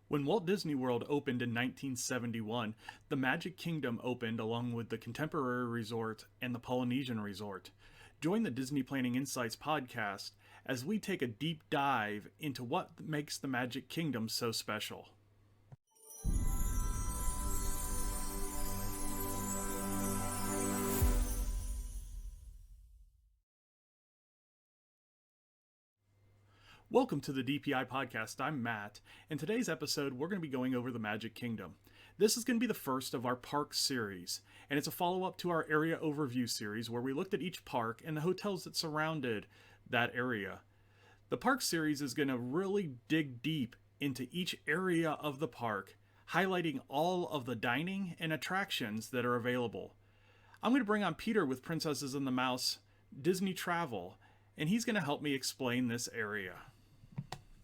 When Walt Disney World opened in 1971, the Magic Kingdom opened along with the Contemporary Resort and the Polynesian Resort. Join the Disney Planning Insights podcast as we take a deep dive into what makes the Magic Kingdom so special. Welcome to the DPI podcast. I'm Matt. In today's episode, we're going to be going over the Magic Kingdom. This is going to be the first of our park series, and it's a follow-up to our area overview series where we looked at each park and the hotels that surrounded that area. The park series is going to really dig deep into each area of the park, highlighting all of the dining and attractions that are available. I'm going to bring on Peter with Princesses and the Mouse Disney Travel, and he's going to help me explain this area.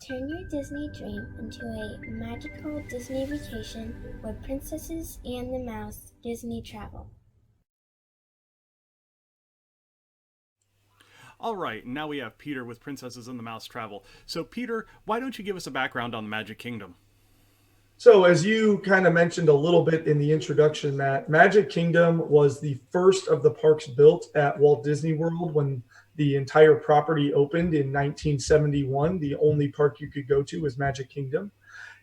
Turn your Disney dream into a magical Disney vacation with Princesses and the Mouse Disney Travel. All right, now we have Peter with Princesses and the Mouse Travel. So Peter, why don't you give us a background on the Magic Kingdom? So as you kind of mentioned a little bit in the introduction, Matt, Magic Kingdom was the first of the parks built at Walt Disney World when the entire property opened in 1971. The only park you could go to was Magic Kingdom.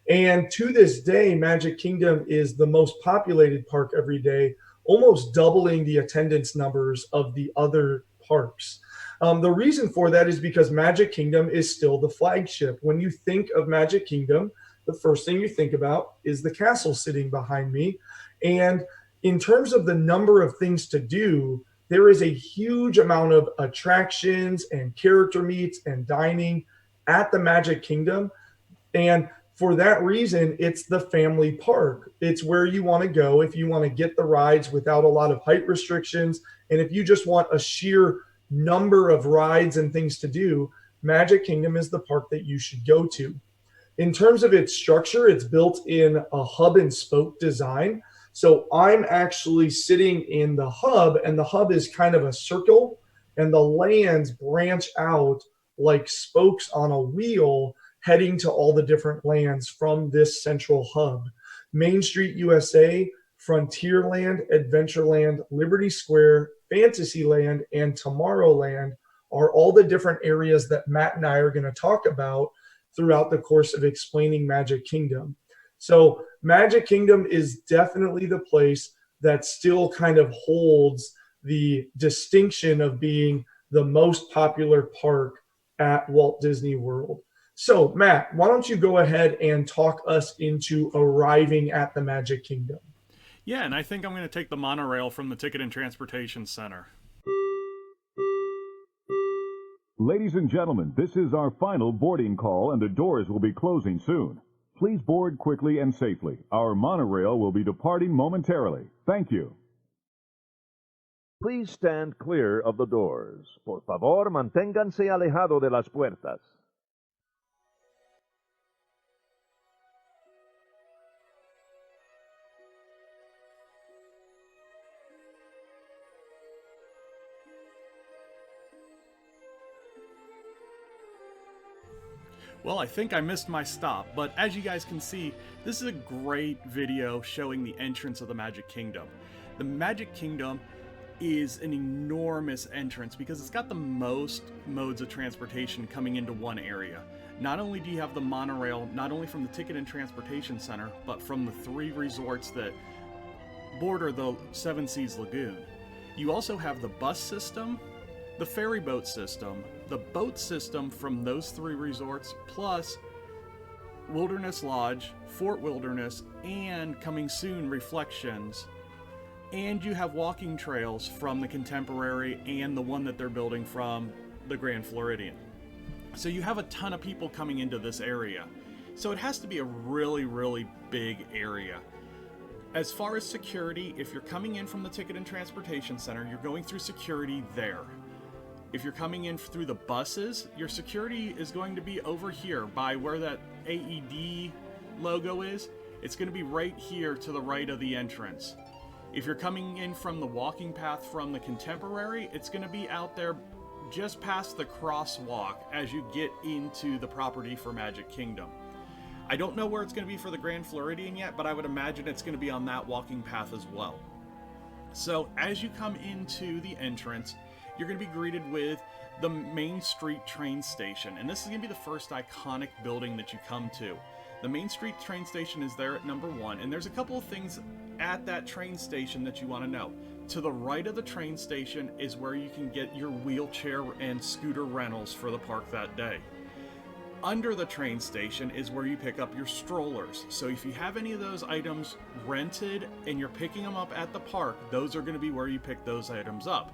And to this day, Magic Kingdom is the most populated park every day, almost doubling the attendance numbers of the other parks. The reason for that is because Magic Kingdom is still the flagship. When you think of Magic Kingdom, the first thing you think about is the castle sitting behind me. And in terms of the number of things to do, there is a huge amount of attractions and character meets and dining at the Magic Kingdom. And for that reason, it's the family park. It's where you want to go if you want to get the rides without a lot of height restrictions. And if you just want a sheer number of rides and things to do, Magic Kingdom is the park that you should go to. In terms of its structure, it's built in a hub and spoke design. So I'm actually sitting in the hub, and the hub is kind of a circle, and the lands branch out like spokes on a wheel heading to all the different lands from this central hub. Main Street USA, Frontierland, Adventureland, Liberty Square, Fantasyland, and Tomorrowland are all the different areas that Matt and I are going to talk about throughout the course of explaining Magic Kingdom. So Magic Kingdom is definitely the place that still kind of holds the distinction of being the most popular park at Walt Disney World. So Matt, why don't you go ahead and talk us into arriving at the Magic Kingdom? Yeah, and I think I'm going to take the monorail from the Ticket and Transportation Center. Ladies and gentlemen, this is our final boarding call and the doors will be closing soon. Please board quickly and safely. Our monorail will be departing momentarily. Thank you. Please stand clear of the doors. Por favor, manténganse alejado de las puertas. Well, I think I missed my stop, but as you guys can see, this is a great video showing the entrance of the Magic Kingdom. The Magic Kingdom is an enormous entrance because it's got the most modes of transportation coming into one area. Not only do you have the monorail, not only from the Ticket and Transportation Center, but from the 3 resorts that border the Seven Seas Lagoon. You also have the bus system, the ferry boat system, the boat system from those 3 resorts, plus Wilderness Lodge, Fort Wilderness, and coming soon, Reflections. And you have walking trails from the Contemporary and the one that they're building from the Grand Floridian. So you have a ton of people coming into this area. So it has to be a really, really big area. As far as security, if you're coming in from the Ticket and Transportation Center, you're going through security there. If you're coming in through the buses, your security is going to be over here by where that AED logo is. It's going to be right here to the right of the entrance. If you're coming in from the walking path from the Contemporary, it's going to be out there just past the crosswalk as you get into the property for Magic Kingdom. I don't know where it's going to be for the Grand Floridian yet, but I would imagine it's going to be on that walking path as well. So as you come into the entrance, you're going to be greeted with the Main Street train station, and this is going to be the first iconic building that you come to. The Main Street train station is there at number 1, and there's a couple of things at that train station that you want to know. To the right of the train station is where you can get your wheelchair and scooter rentals for the park that day. Under the train station is where you pick up your strollers. So if you have any of those items rented and you're picking them up at the park, those are going to be where you pick those items up.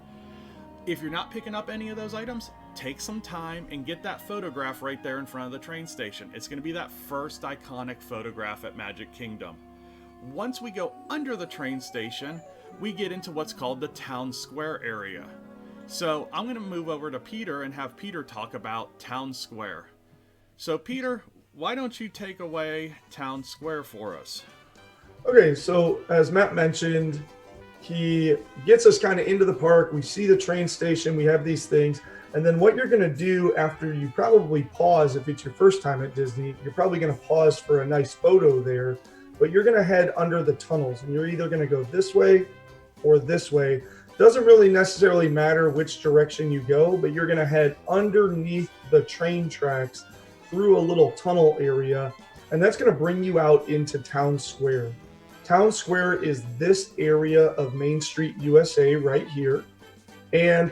If you're not picking up any of those items, take some time and get that photograph right there in front of the train station. It's going to be that first iconic photograph at Magic Kingdom. Once we go under the train station, we get into what's called the Town Square area. So I'm going to move over to Peter and have Peter talk about Town Square. So Peter, why don't you take away Town Square for us? Okay, so as Matt mentioned, he gets us kind of into the park. We see the train station, we have these things, and then what you're going to do after you probably pause, if it's your first time at Disney, you're probably going to pause for a nice photo there, but you're going to head under the tunnels, and you're either going to go this way or this way. Doesn't really necessarily matter which direction you go, but you're going to head underneath the train tracks through a little tunnel area, and that's going to bring you out into Town Square. Town Square is this area of Main Street, USA right here. And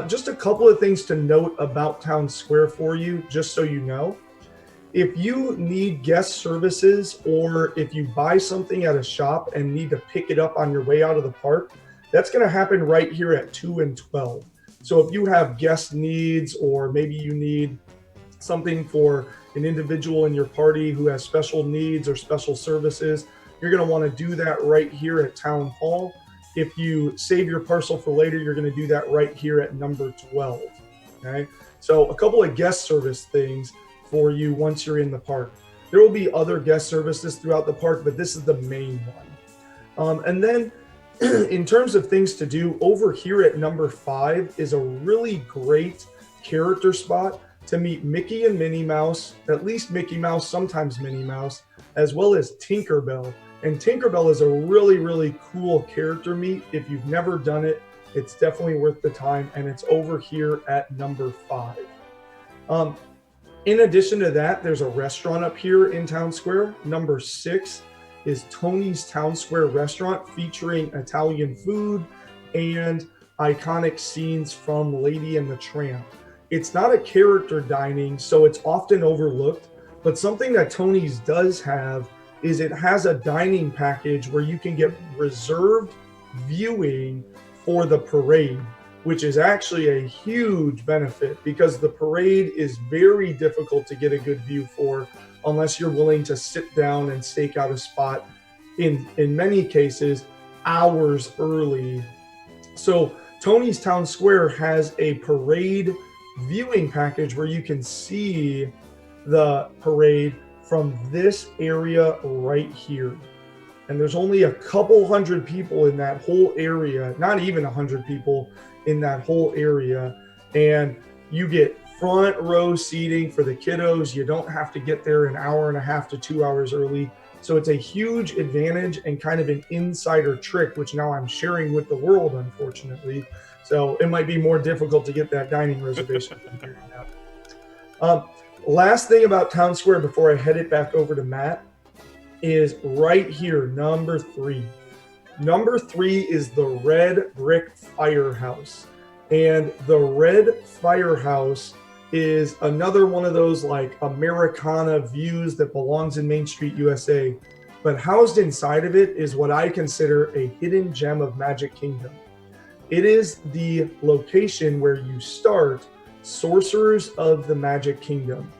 just a couple of things to note about Town Square for you, just so you know. If you need guest services, or if you buy something at a shop and need to pick it up on your way out of the park, that's going to happen right here at 2 and 12. So if you have guest needs, or maybe you need something for an individual in your party who has special needs or special services, you're going to want to do that right here at Town Hall. If you save your parcel for later, you're going to do that right here at number 12. Okay, so a couple of guest service things for you once you're in the park. There will be other guest services throughout the park, but this is the main one. And then in terms of things to do, over here at number 5 is a really great character spot to meet Mickey and Minnie Mouse, at least Mickey Mouse, sometimes Minnie Mouse, as well as Tinkerbell. And Tinkerbell is a really, really cool character meet. If you've never done it, it's definitely worth the time, and it's over here at number 5. In addition to that, there's a restaurant up here in Town Square. Number 6 is Tony's Town Square Restaurant, featuring Italian food and iconic scenes from Lady and the Tramp. It's not a character dining, so it's often overlooked, but something that Tony's does have is it has a dining package where you can get reserved viewing for the parade, which is actually a huge benefit, because the parade is very difficult to get a good view for unless you're willing to sit down and stake out a spot, in many cases hours early. So Tony's Town Square has a parade viewing package where you can see the parade from this area right here. And there's only a couple hundred people in that whole area, not even 100 people in that whole area. And you get front row seating for the kiddos. You don't have to get there an hour and a half to 2 hours early. So it's a huge advantage and kind of an insider trick, which now I'm sharing with the world, unfortunately. So it might be more difficult to get that dining reservation from here now. Last thing about Town Square before I head it back over to Matt is right here, number 3. Number 3 is the Red Brick Firehouse. And the Red Firehouse is another one of those like Americana views that belongs in Main Street, USA. But housed inside of it is what I consider a hidden gem of Magic Kingdom. It is the location where you start Sorcerers of the Magic Kingdom.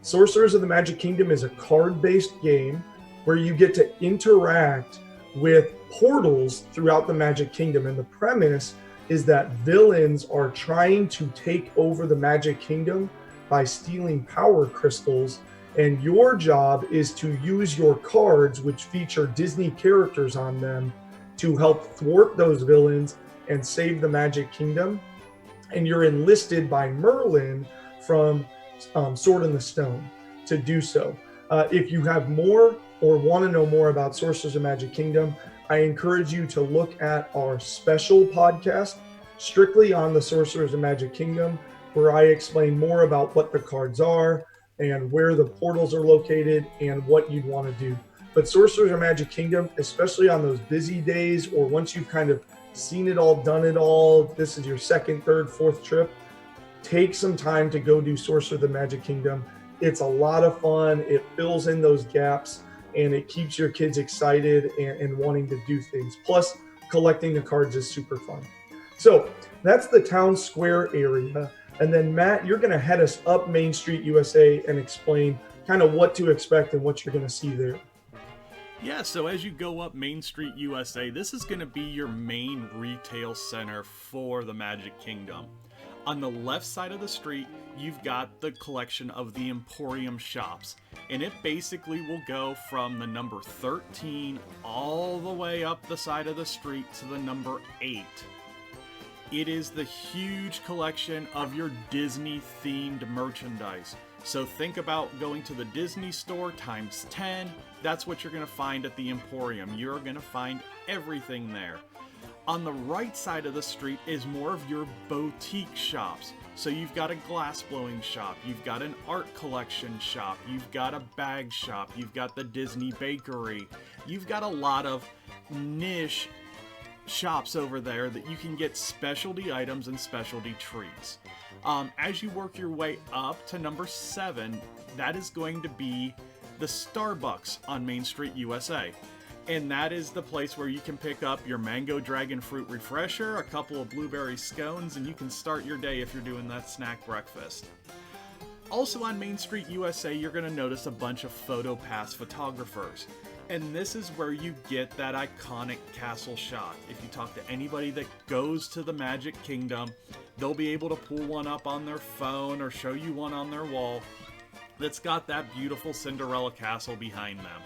Sorcerers of the Magic Kingdom is a card-based game where you get to interact with portals throughout the Magic Kingdom. And the premise is that villains are trying to take over the Magic Kingdom by stealing power crystals. And your job is to use your cards, which feature Disney characters on them, to help thwart those villains and save the Magic Kingdom. And you're enlisted by Merlin from Sword in the Stone to do so. If you have more or want to know more about Sorcerers of Magic Kingdom, I encourage you to look at our special podcast strictly on the Sorcerers of Magic Kingdom, where I explain more about what the cards are and where the portals are located and what you'd want to do. But Sorcerers of Magic Kingdom, especially on those busy days, or once you've kind of seen it all, done it all, this is your second, third, fourth trip, take some time to go do Sorcerer of the Magic Kingdom. It's a lot of fun. It fills in those gaps, and it keeps your kids excited and wanting to do things. Plus, collecting the cards is super fun. So that's the town square area. And then Matt, you're going to head us up Main Street USA and explain kind of what to expect and what you're going to see there. Yeah, so as you go up Main Street USA, this is going to be your main retail center for the Magic Kingdom. On the left side of the street, you've got the collection of the Emporium shops, and it basically will go from the number 13 all the way up the side of the street to the number 8. It is the huge collection of your Disney-themed merchandise. So think about going to the Disney store times 10. That's what you're going to find at the Emporium. You're going to find everything there. On the right side of the street is more of your boutique shops. So you've got a glass blowing shop, you've got an art collection shop, you've got a bag shop, you've got the Disney bakery. You've got a lot of niche shops over there that you can get specialty items and specialty treats. As you work your way up to number 7, that is going to be the Starbucks on Main Street USA. And that is the place where you can pick up your mango dragon fruit refresher, a couple of blueberry scones, and you can start your day if you're doing that snack breakfast. Also on Main Street USA, you're going to notice a bunch of FastPass photographers. And this is where you get that iconic castle shot. If you talk to anybody that goes to the Magic Kingdom, they'll be able to pull one up on their phone or show you one on their wall that's got that beautiful Cinderella castle behind them.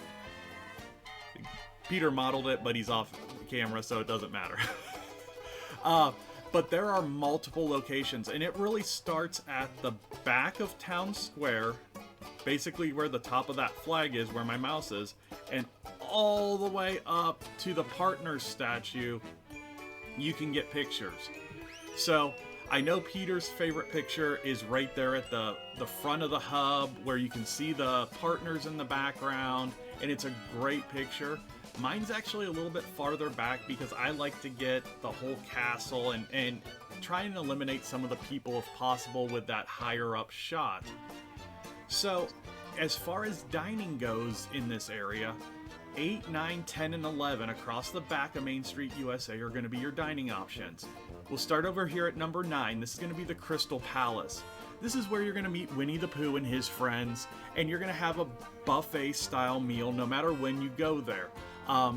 Peter modeled it, but he's off camera, so it doesn't matter. But there are multiple locations, and it really starts at the back of Town Square, basically where the top of that flag is, where my mouse is, and all the way up to the Partners statue, you can get pictures. So I know Peter's favorite picture is right there at the front of the hub, where you can see the Partners in the background, and it's a great picture. Mine's actually a little bit farther back because I like to get the whole castle and try and eliminate some of the people if possible with that higher up shot. So as far as dining goes in this area, 8, 9, 10, and 11 across the back of Main Street USA are going to be your dining options. We'll start over here at number 9. This is going to be the Crystal Palace. This is where you're going to meet Winnie the Pooh and his friends, and you're going to have a buffet-style meal no matter when you go there.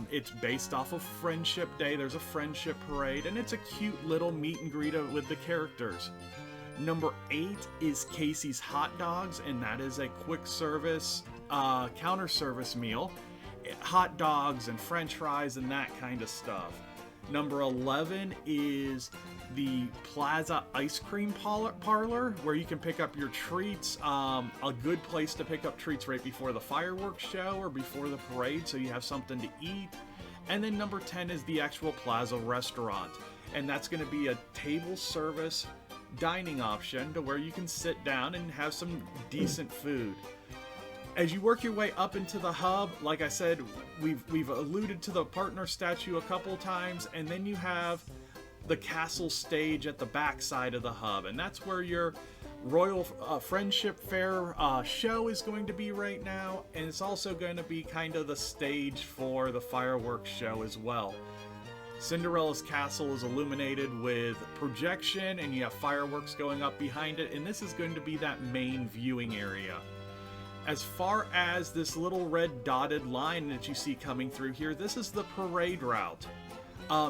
It's based off of Friendship Day. There's a friendship parade, and it's a cute little meet and greet with the characters. Number 8 is Casey's Hot Dogs, and that is a quick service, counter service meal. Hot dogs and french fries and that kind of stuff. Number 11 is the Plaza Ice Cream Parlor, where you can pick up your treats. A good place to pick up treats right before the fireworks show or before the parade, so you have something to eat. And then number 10 is the actual Plaza Restaurant, and that's going to be a table service dining option to where you can sit down and have some decent food. As you work your way up into the hub, like I said, we've alluded to the partner statue a couple times, and then you have the castle stage at the back side of the hub, and that's where your Royal Friendship Fair show is going to be right now, and it's also going to be kind of the stage for the fireworks show as well. Cinderella's castle is illuminated with projection, and you have fireworks going up behind it, and this is going to be that main viewing area. As far as this little red dotted line that you see coming through here, this is the parade route.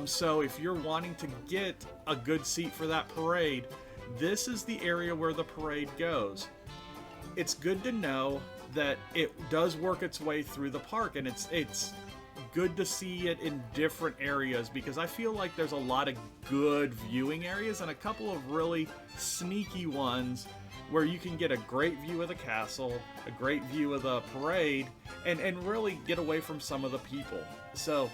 So if you're wanting to get a good seat for that parade, this is the area where the parade goes. It's good to know that it does work its way through the park, and it's good to see it in different areas, because I feel like there's a lot of good viewing areas and a couple of really sneaky ones where you can get a great view of the castle, a great view of the parade, and really get away from some of the people. So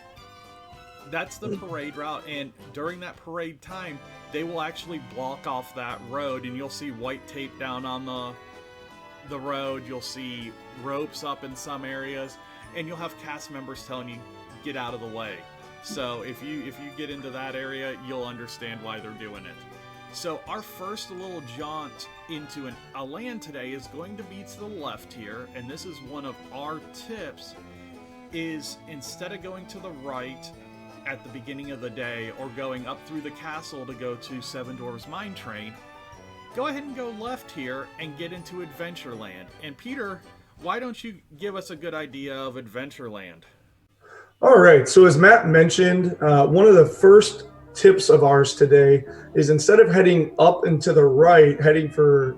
that's the parade route, and during that parade time, they will actually block off that road, and you'll see white tape down on the road. You'll see ropes up in some areas, and you'll have cast members telling you, get out of the way. So if you get into that area, you'll understand why they're doing it. So our first little jaunt into a land today is going to be to the left here, and this is one of our tips, is instead of going to the right at the beginning of the day or going up through the castle to go to Seven Dwarfs Mine Train, go ahead and go left here and get into Adventureland. And Peter, why don't you give us a good idea of Adventureland? All right, so as Matt mentioned, one of the first tips of ours today is instead of heading up and to the right, heading for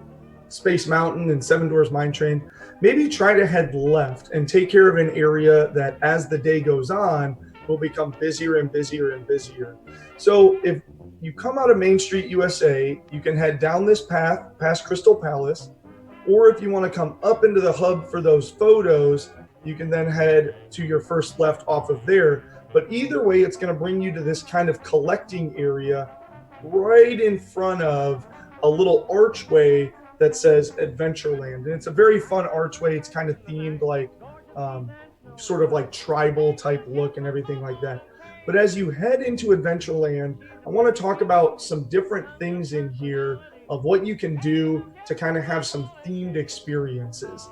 Space Mountain and Seven Dwarfs Mine Train, maybe try to head left and take care of an area that as the day goes on will become busier and busier and busier. So if you come out of Main Street, USA, you can head down this path past Crystal Palace, or if you want to come up into the hub for those photos, you can then head to your first left off of there. But either way, it's going to bring you to this kind of collecting area right in front of a little archway that says Adventureland. And it's a very fun archway. It's kind of themed like sort of like tribal type look and everything like that. But as you head into Adventureland, I want to talk about some different things in here of what you can do to kind of have some themed experiences.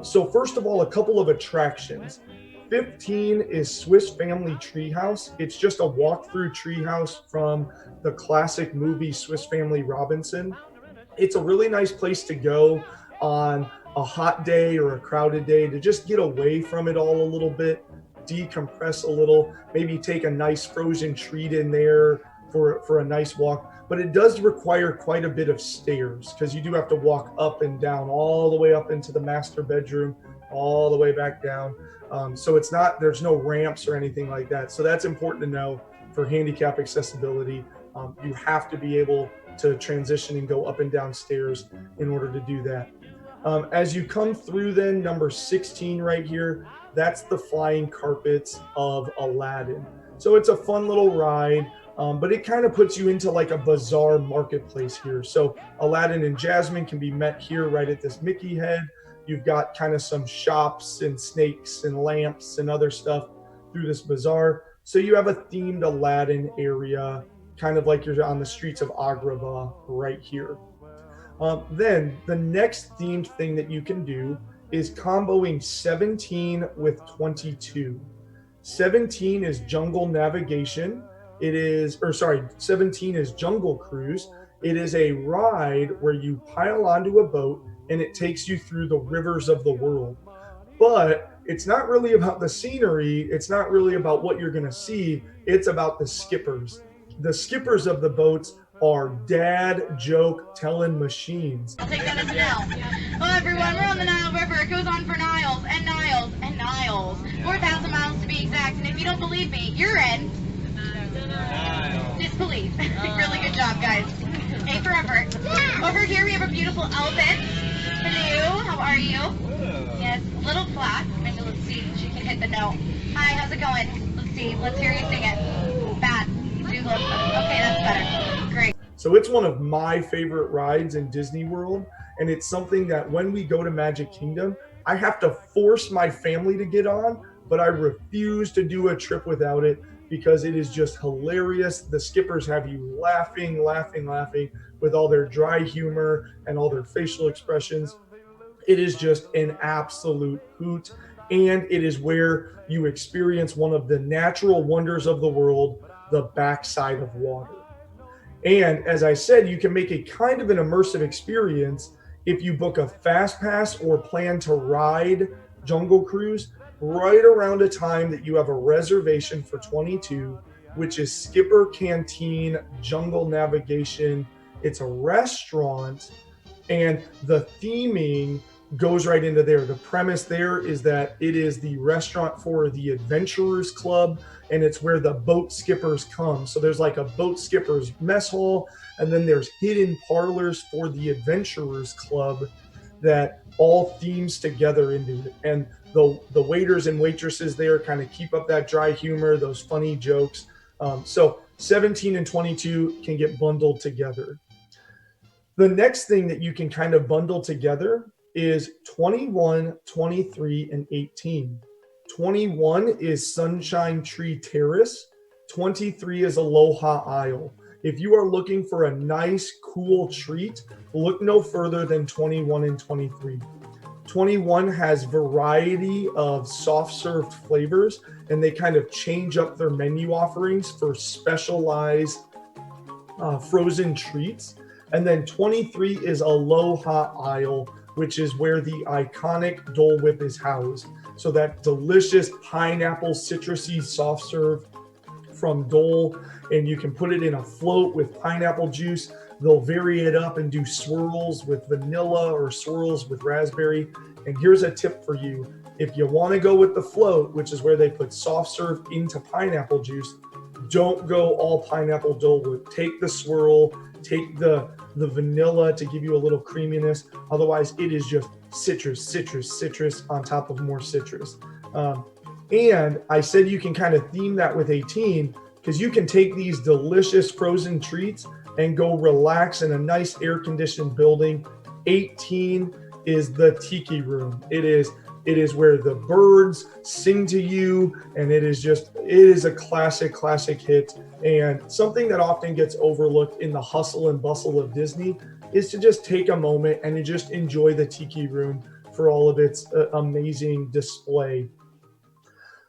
So first of all, a couple of attractions. 15 is Swiss Family Treehouse. It's just a walk-through treehouse from the classic movie Swiss Family Robinson. It's a really nice place to go on a hot day or a crowded day to just get away from it all a little bit, decompress a little, maybe take a nice frozen treat in there for a nice walk. But it does require quite a bit of stairs because you do have to walk up and down all the way up into the master bedroom, all the way back down. So it's not, there's no ramps or anything like that. So that's important to know for handicap accessibility. You have to be able to transition and go up and down stairs in order to do that. As you come through then, number 16 right here, that's the flying carpets of Aladdin. So it's a fun little ride, but it kind of puts you into like a bazaar marketplace here. So Aladdin and Jasmine can be met here right at this Mickey head. You've got kind of some shops and snakes and lamps and other stuff through this bazaar. So you have a themed Aladdin area, kind of like you're on the streets of Agrabah right here. Then the next themed thing that you can do is comboing 17 with 22. 17 is Jungle Navigation. 17 is Jungle Cruise. It is a ride where you pile onto a boat and it takes you through the rivers of the world. But it's not really about the scenery. It's not really about what you're going to see. It's about the skippers. The skippers of the boats are dad joke telling machines. I'll take that as a no. Well, everyone, we're on the Nile River. It goes on for Niles and Niles and Niles. 4,000 miles to be exact. And if you don't believe me, you're in disbelief. Really good job, guys. A for effort. Over here we have a beautiful elephant. Hello, how are you? Yes, a little flat. Maybe let's see if she can hit the note. Hi, how's it going? Let's see. Let's hear you sing it. Bad. Okay, that's better. Great. So it's one of my favorite rides in Disney World, and it's something that when we go to Magic Kingdom, I have to force my family to get on, but I refuse to do a trip without it because it is just hilarious. The skippers have you laughing with all their dry humor and all their facial expressions. It is just an absolute hoot, and it is where you experience one of the natural wonders of the world, the backside of water. And as I said, you can make a kind of an immersive experience if you book a FastPass or plan to ride Jungle Cruise right around a time that you have a reservation for 22, which is Skipper Canteen Jungle Navigation. It's a restaurant, and the theming goes right into there. The premise there is that it is the restaurant for the Adventurers Club, and it's where the boat skippers come. So there's like a boat skippers mess hall, and then there's hidden parlors for the Adventurers Club that all themes together into it. And the waiters and waitresses there kind of keep up that dry humor, those funny jokes. So 17 and 22 can get bundled together. The next thing that you can kind of bundle together is 21, 23, and 18. 21 is Sunshine Tree Terrace. 23 is Aloha Isle. If you are looking for a nice, cool treat, look no further than 21 and 23. 21 has variety of soft served flavors, and they kind of change up their menu offerings for specialized frozen treats. And then 23 is Aloha Isle, which is where the iconic Dole Whip is housed. So that delicious pineapple citrusy soft serve from Dole, and you can put it in a float with pineapple juice. They'll vary it up and do swirls with vanilla or swirls with raspberry. And here's a tip for you. If you want to go with the float, which is where they put soft serve into pineapple juice, don't go all pineapple Dole Whip. Take the swirl, take the vanilla to give you a little creaminess. Otherwise, it is just citrus on top of more citrus. And I said you can kind of theme that with 18, because you can take these delicious frozen treats and go relax in a nice air-conditioned building. 18 is the Tiki Room. It is where the birds sing to you, and it is a classic hit. And something that often gets overlooked in the hustle and bustle of Disney is to just take a moment and to just enjoy the Tiki Room for all of its amazing display.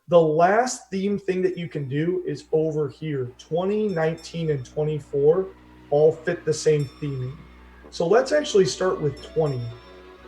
The last theme thing that you can do is over here. 20, 19, and 24 all fit the same theming. So let's actually start with 20.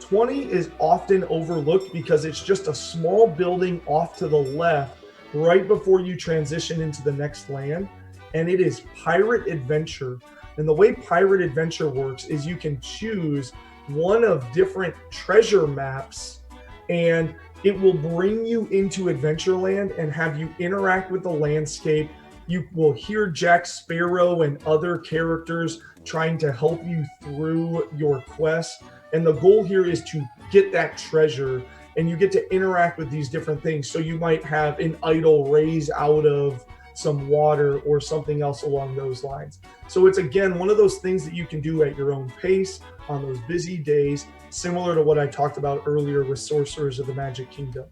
20 is often overlooked because it's just a small building off to the left right before you transition into the next land, and it is Pirate Adventure. And the way Pirate Adventure works is you can choose one of different treasure maps, and it will bring you into Adventureland and have you interact with the landscape. You will hear Jack Sparrow and other characters trying to help you through your quest. And the goal here is to get that treasure, and you get to interact with these different things. So you might have an idol raise out of some water or something else along those lines. So it's, again, one of those things that you can do at your own pace on those busy days, similar to what I talked about earlier with Sorcerers of the Magic Kingdom.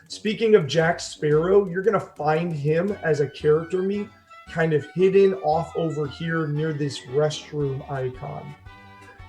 Speaking of Jack Sparrow, you're going to find him as a character meet kind of hidden off over here near this restroom icon.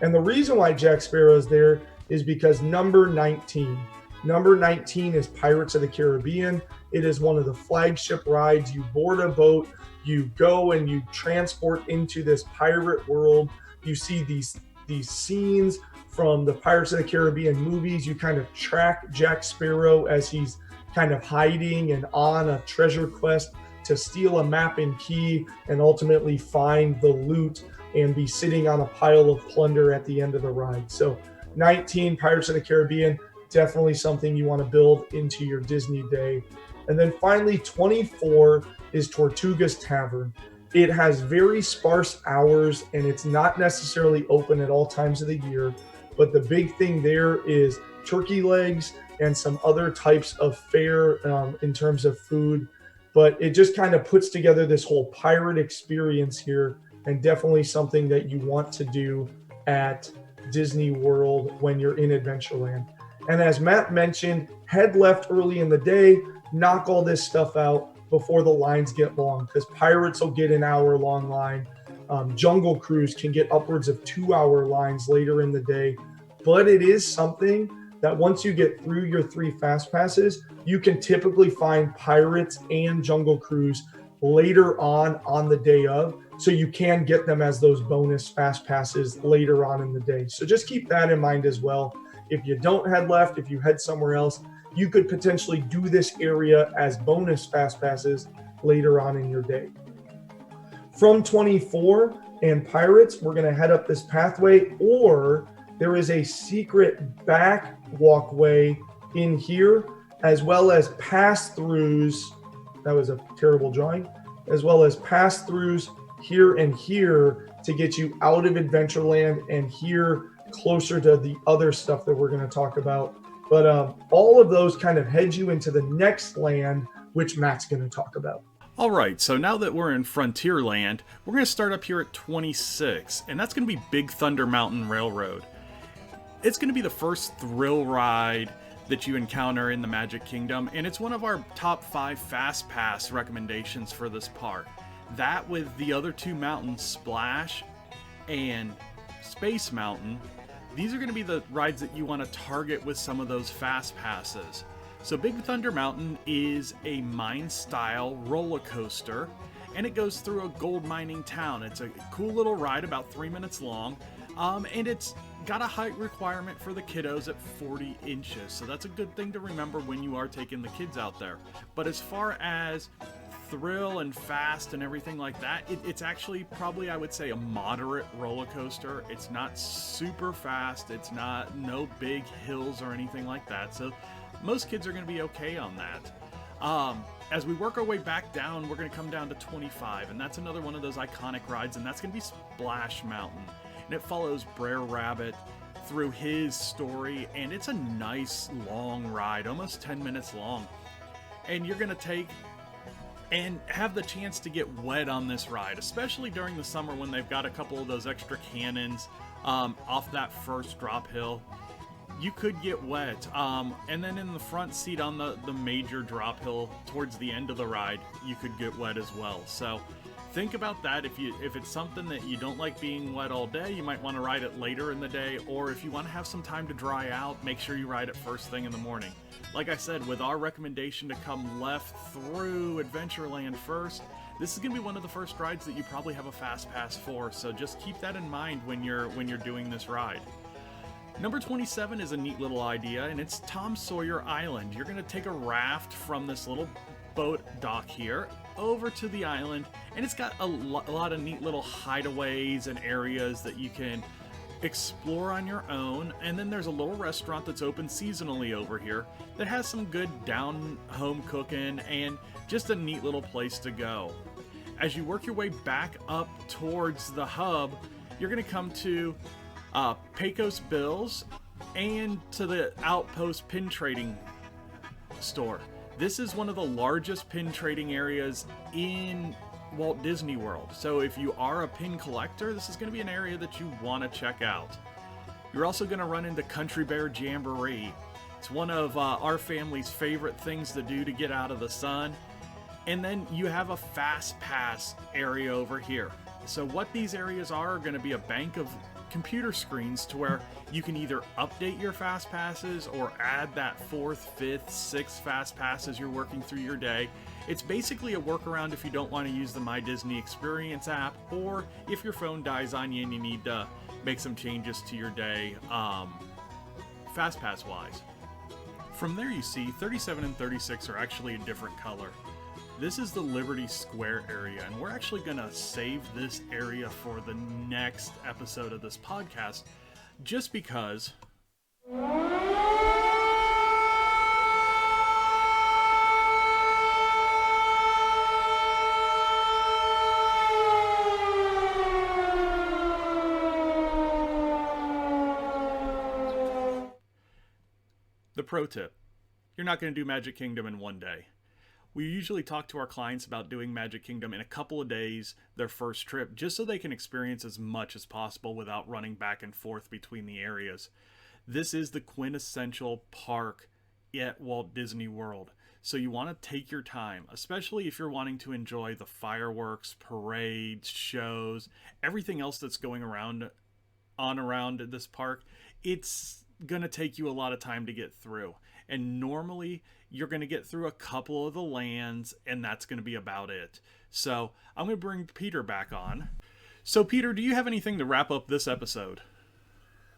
And the reason why Jack Sparrow is there is because number 19. Number 19 is Pirates of the Caribbean. It is one of the flagship rides. You board a boat, you go and you transport into this pirate world. You see these scenes from the Pirates of the Caribbean movies. You kind of track Jack Sparrow as he's kind of hiding and on a treasure quest to steal a map and key and ultimately find the loot and be sitting on a pile of plunder at the end of the ride. So 19, Pirates of the Caribbean, definitely something you want to build into your Disney day. And then finally, 24 is Tortuga's Tavern. It has very sparse hours, and it's not necessarily open at all times of the year. But the big thing there is turkey legs and some other types of fare in terms of food. But it just kind of puts together this whole pirate experience here, and definitely something that you want to do at Disney World when you're in Adventureland. And as Matt mentioned, head left early in the day, knock all this stuff out before the lines get long, because pirates will get an hour-long line. Jungle Cruise can get upwards of 2-hour lines later in the day. But it is something that once you get through your 3 FastPasses, you can typically find Pirates and Jungle Cruise later on the day of. So you can get them as those bonus FastPasses later on in the day. So just keep that in mind as well. If you don't head left, if you head somewhere else, you could potentially do this area as bonus FastPasses later on in your day. From 24 and Pirates, we're going to head up this pathway, or there is a secret back walkway in here, as well as pass-throughs. That was a terrible drawing. As well as pass-throughs here and here to get you out of Adventureland and here closer to the other stuff that we're going to talk about. But all of those kind of head you into the next land, which Matt's going to talk about. All right, so now that we're in Frontierland, we're going to start up here at 26, and that's going to be Big Thunder Mountain Railroad. It's going to be the first thrill ride that you encounter in the Magic Kingdom, and it's one of our top 5 FastPass recommendations for this park. That with the other 2 mountains, Splash and Space Mountain, these are going to be the rides that you want to target with some of those FastPasses. So Big Thunder Mountain is a mine-style roller coaster, and it goes through a gold mining town. It's a cool little ride, about 3 minutes long, and it's got a height requirement for the kiddos at 40 inches. So that's a good thing to remember when you are taking the kids out there. But as far as thrill and fast and everything like that, it's actually probably, I would say, a moderate roller coaster. It's not super fast. It's not no big hills or anything like that. So most kids are going to be okay on that. As we work our way back down, we're going to come down to 25, and that's another one of those iconic rides, and that's going to be Splash Mountain. And it follows Brer Rabbit through his story, and it's a nice long ride, almost 10 minutes long. And you're going to take and have the chance to get wet on this ride, especially during the summer when they've got a couple of those extra cannons off that first drop hill. You could get wet, and then in the front seat on the major drop hill towards the end of the ride, you could get wet as well. So think about that. If it's something that you don't like being wet all day, you might want to ride it later in the day, or if you want to have some time to dry out, make sure you ride it first thing in the morning. Like I said, with our recommendation to come left through Adventureland first, this is going to be one of the first rides that you probably have a FastPass for, so just keep that in mind when you're doing this ride. Number 27 is a neat little idea, and it's Tom Sawyer Island. You're going to take a raft from this little boat dock here over to the island, and it's got a lot of neat little hideaways and areas that you can explore on your own. And then there's a little restaurant that's open seasonally over here that has some good down-home cooking and just a neat little place to go. As you work your way back up towards the hub, you're going to come to Pecos Bills and to the Outpost Pin Trading store. This is one of the largest pin trading areas in Walt Disney World. So if you are a pin collector, this is going to be an area that you want to check out. You're also going to run into Country Bear Jamboree. It's one of our family's favorite things to do to get out of the sun. And then you have a FastPass area over here. So what these areas are going to be a bank of computer screens to where you can either update your FastPasses or add that 4th, 5th, 6th FastPass as you're working through your day. It's basically a workaround if you don't want to use the My Disney Experience app, or if your phone dies on you and you need to make some changes to your day FastPass wise. From there you see 37 and 36 are actually a different color. This is the Liberty Square area, and we're actually going to save this area for the next episode of this podcast, just because the pro tip: you're not going to do Magic Kingdom in one day. We usually talk to our clients about doing Magic Kingdom in a couple of days, their first trip, just so they can experience as much as possible without running back and forth between the areas. This is the quintessential park at Walt Disney World. So you want to take your time, especially if you're wanting to enjoy the fireworks, parades, shows, everything else that's going around this park. It's going to take you a lot of time to get through. And normally you're going to get through a couple of the lands, and that's going to be about it. So I'm going to bring Peter back on. So Peter, do you have anything to wrap up this episode?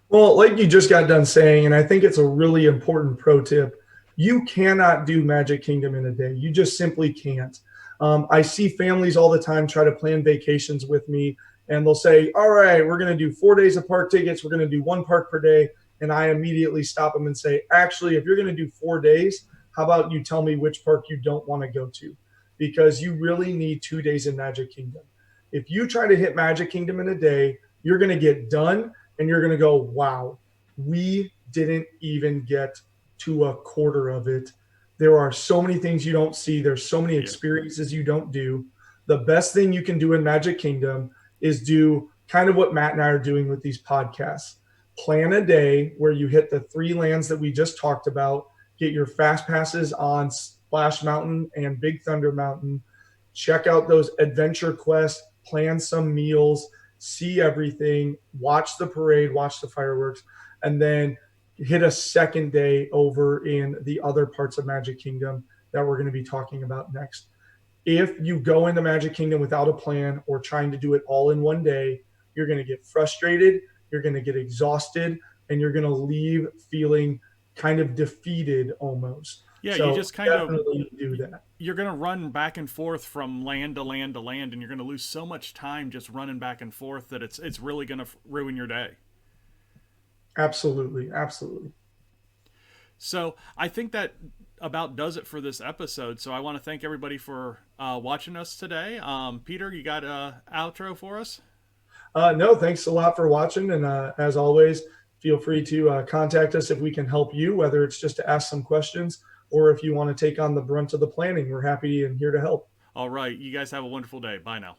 Well, like you just got done saying, and I think it's a really important pro tip, you cannot do Magic Kingdom in a day. You just simply can't. I see families all the time try to plan vacations with me, and they'll say, all right, we're going to do 4 days of park tickets. We're going to do 1 park per day. And I immediately stop them and say, actually, if you're going to do 4 days, how about you tell me which park you don't want to go to? Because you really need 2 days in Magic Kingdom. If you try to hit Magic Kingdom in a day, you're going to get done and you're going to go, wow, we didn't even get to a quarter of it. There are so many things you don't see. There's so many experiences you don't do. The best thing you can do in Magic Kingdom is do kind of what Matt and I are doing with these podcasts. Plan a day where you hit the 3 lands that we just talked about, get your fast passes on Splash Mountain and Big Thunder Mountain, check out those adventure quests, plan some meals, see everything, watch the parade, watch the fireworks, and then hit a second day over in the other parts of Magic Kingdom that we're going to be talking about next. If you go into Magic Kingdom without a plan or trying to do it all in one day, you're going to get frustrated, you're going to get exhausted, and you're going to leave feeling kind of defeated almost. Yeah, so you just kind of do that. You're going to run back and forth from land to land to land, and you're going to lose so much time just running back and forth that it's really going to ruin your day. Absolutely, absolutely. So I think that about does it for this episode. So I want to thank everybody for watching us today. Peter, you got an outro for us? No, thanks a lot for watching. And as always, feel free to contact us if we can help you, whether it's just to ask some questions or if you want to take on the brunt of the planning. We're happy and here to help. All right. You guys have a wonderful day. Bye now.